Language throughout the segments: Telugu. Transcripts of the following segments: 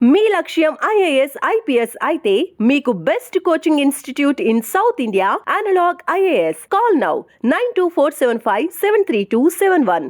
మీ లక్ష్యం ఐఏఎస్ ఐపీఎస్ అయితే మీకు best coaching institute in South India Analog IAS. Call now 9247573271.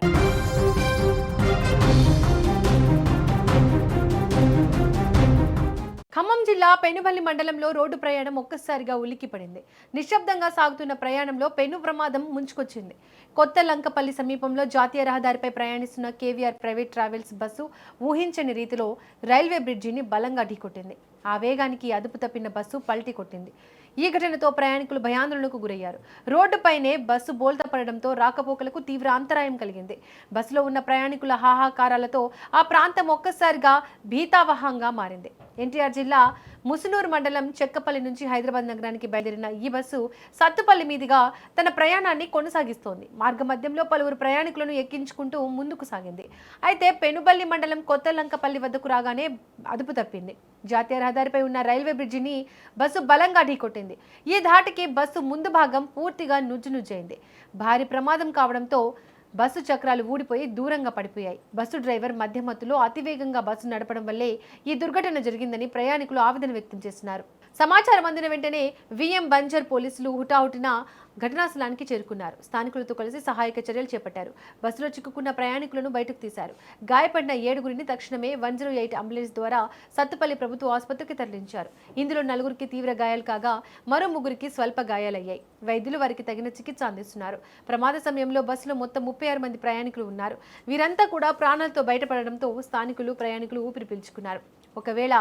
Khammam జిల్లా పెనుబల్లి మండలంలో రోడ్డు ప్రయాణం ఒక్కసారిగా ఉలిక్కిపడింది. నిశ్శబ్దంగా సాగుతున్న ప్రయాణంలో పెను ప్రమాదం ముంచుకొచ్చింది. కొత్త లంకపల్లి సమీపంలో జాతీయ రహదారిపై ప్రయాణిస్తున్న కేవీఆర్ ప్రైవేట్ ట్రావెల్స్ బస్సు ఊహించని రీతిలో రైల్వే బ్రిడ్జిని బలంగా ఢీకొట్టింది. ఆ వేగానికి అదుపు తప్పిన బస్సు పల్టీ కొట్టింది. ఈ ఘటనతో ప్రయాణికులు భయాందోళనకు గురయ్యారు. రోడ్డుపైనే బస్సు బోల్తా పడడంతో రాకపోకలకు తీవ్ర అంతరాయం కలిగింది. బస్సులో ఉన్న ప్రయాణికుల హాహాకారాలతో ఆ ప్రాంతం ఒక్కసారిగా భీతావహంగా మారింది. ఎన్టీఆర్ జిల్లా ముసునూరు మండలం చెక్కపల్లి నుంచి హైదరాబాద్ నగరానికి బయలుదేరిన ఈ బస్సు సత్తుపల్లి మీదుగా తన ప్రయాణాన్ని కొనసాగిస్తోంది. మార్గ మధ్యంలో పలువురు ప్రయాణికులను ఎక్కించుకుంటూ ముందుకు సాగింది. అయితే పెనుబల్లి మండలం కొత్త లంకపల్లి వద్దకు రాగానే అదుపు తప్పింది. జాతీయ రహదారిపై ఉన్న రైల్వే బ్రిడ్జిని బస్సు బలంగా ఢీకొట్టింది. ఈ ధాటికి బస్సు ముందు భాగం పూర్తిగా నుజ్జునుజ్జైంది. భారీ ప్రమాదం కావడంతో బస్సు చక్రాలు ఊడిపోయి దూరంగా పడిపోయాయి. బస్సు డ్రైవర్ మధ్యమత్తులో అతివేగంగా బస్సు నడపడం వల్లే ఈ దుర్ఘటన జరిగిందని ప్రయాణికులు ఆవేదన వ్యక్తం చేస్తున్నారు. సమాచారం అందిన వెంటనే విఎం బంజర్ పోలీసులు హుటాహుటిన ఘటనా స్థలానికి చేరుకున్నారు. స్థానికులతో కలిసి సహాయక చర్యలు చేపట్టారు. బస్సులో చిక్కుకున్న ప్రయాణికులను బయటకు తీశారు. గాయపడిన 7గురిని తక్షణమే 108 అంబులెన్స్ ద్వారా సత్తుపల్లి ప్రభుత్వ ఆసుపత్రికి తరలించారు. ఇందులో 4గురికి తీవ్ర గాయాలు కాగా మరో 3గురికి స్వల్ప గాయాలయ్యాయి. వైద్యులు వారికి తగిన చికిత్స అందిస్తున్నారు. ప్రమాద సమయంలో బస్సులో మొత్తం 36 మంది ప్రయాణికులు ఉన్నారు. వీరంతా కూడా ప్రాణాలతో బయటపడడంతో స్థానికులు ప్రయాణికులు ఊపిరి పీల్చుకున్నారు. ఒకవేళ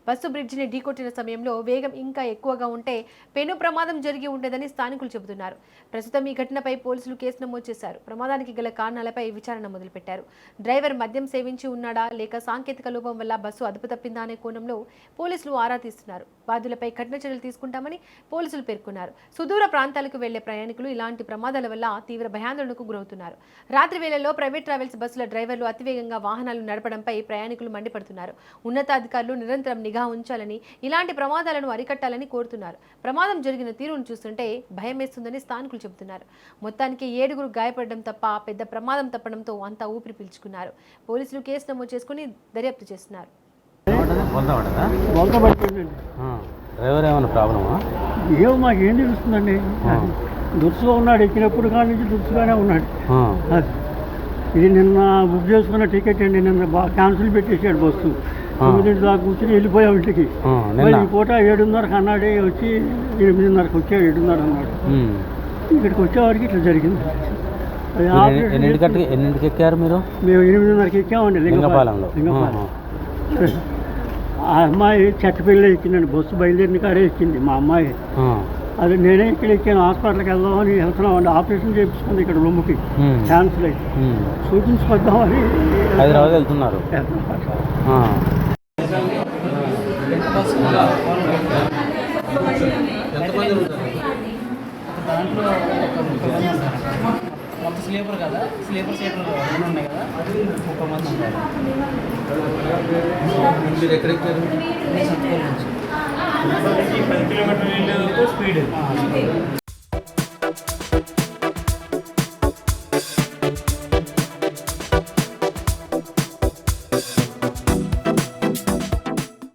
బస్సు బ్రిడ్జిని ఢీకొట్టిన సమయంలో వేగం ఇంకా ఎక్కువగా ఉంటే పెను ప్రమాదం జరిగి ఉండేదని స్థానికులు చెబుతున్నారు. ప్రస్తుతం ఈ ఘటనపై పోలీసులు కేసు నమోదు చేశారు. ప్రమాదానికి గల కారణాలపై విచారణ మొదలుపెట్టారు. డ్రైవర్ మద్యం సేవించి ఉన్నాడా లేక సాంకేతిక లోపం వల్ల బస్సు అదుపు తప్పిందా అనే కోణంలో పోలీసులు ఆరా తీస్తున్నారు. బాధ్యులపై కఠిన చర్యలు తీసుకుంటామని పోలీసులు పేర్కొన్నారు. సుదూర ప్రాంతాలకు వెళ్లే ప్రయాణికులు ఇలాంటి ప్రమాదాల వల్ల తీవ్ర భయాందోళనకు గురవుతున్నారు. రాత్రి వేళల్లో ప్రైవేట్ ట్రావెల్స్ బస్సుల డ్రైవర్లు అతివేగంగా వాహనాలు నడపడంపై ప్రయాణికులు మండిపడుతున్నారు. ఉన్నతాధికారులు నిరంతరం నిఘా ఉంచాలని, ఇలాంటి ప్రమాదాలను అరికట్టాలని కోరుతున్నారు. ప్రమాదం జరిగిన తీరును చూస్తుంటే భయం వేస్తుందని స్థానికులు చెబుతున్నారు. మొత్తానికి 7గురు గాయపడడం తప్ప పెద్ద ప్రమాదం తప్పడంతో అంతా ఊపిరి పీల్చుకున్నారు. పోలీసులు కేసు నమోదు చేసుకుని దర్యాప్తు చేస్తున్నారు. డ్రైవర్ ఏమైనా ప్రాబ్లమా? ఏమో మాకేం తెలుస్తుందండి. దుర్సుగా ఉన్నాడు, ఎక్కినప్పుడు కాడి నుంచి దుర్సుగానే ఉన్నాడు. ఇది నిన్న బుక్ చేసుకున్న టికెట్ అండి. నిన్న క్యాన్సిల్ పెట్టేసాడు బస్సు. 9 దాకా కూర్చొని వెళ్ళిపోయాం ఇంటికి. ఈ పూట 7:30కి అన్నాడే వచ్చి 8:30కి వచ్చాడు. 7:30 అన్నాడు. ఇక్కడికి వచ్చేవారికి ఇట్లా జరిగింది. ఎన్నింటికి ఎక్కారు మీరు? మేము 8:30కి ఎక్కామండి లింగపాలెంలో. ఆ అమ్మాయి చెట్టపల్లి ఎక్కిందండి. బస్సు బయలుదేరిన కాడే ఎక్కింది మా అమ్మాయి. అది నేనే ఇక్కడ ఎక్కాను. హాస్పిటల్కి వెళ్దామని వెళ్తున్నామండి. ఆపరేషన్ చేయించుకుంది ఇక్కడ రొమ్ముకి క్యాన్సిల్ అయ్యి. చూపించుకొద్దామని హైదరాబాద్ వెళ్తున్నారు. మొత్తం స్లీపర్ కదా, స్లీపర్ సీట్లు ఉన్నాయి కదా, 30 మంది ఉంటారు. మీరు ఎక్కడెక్కారు? 10 కిలోమీటర్లు వెళ్ళేందుకు స్పీడ్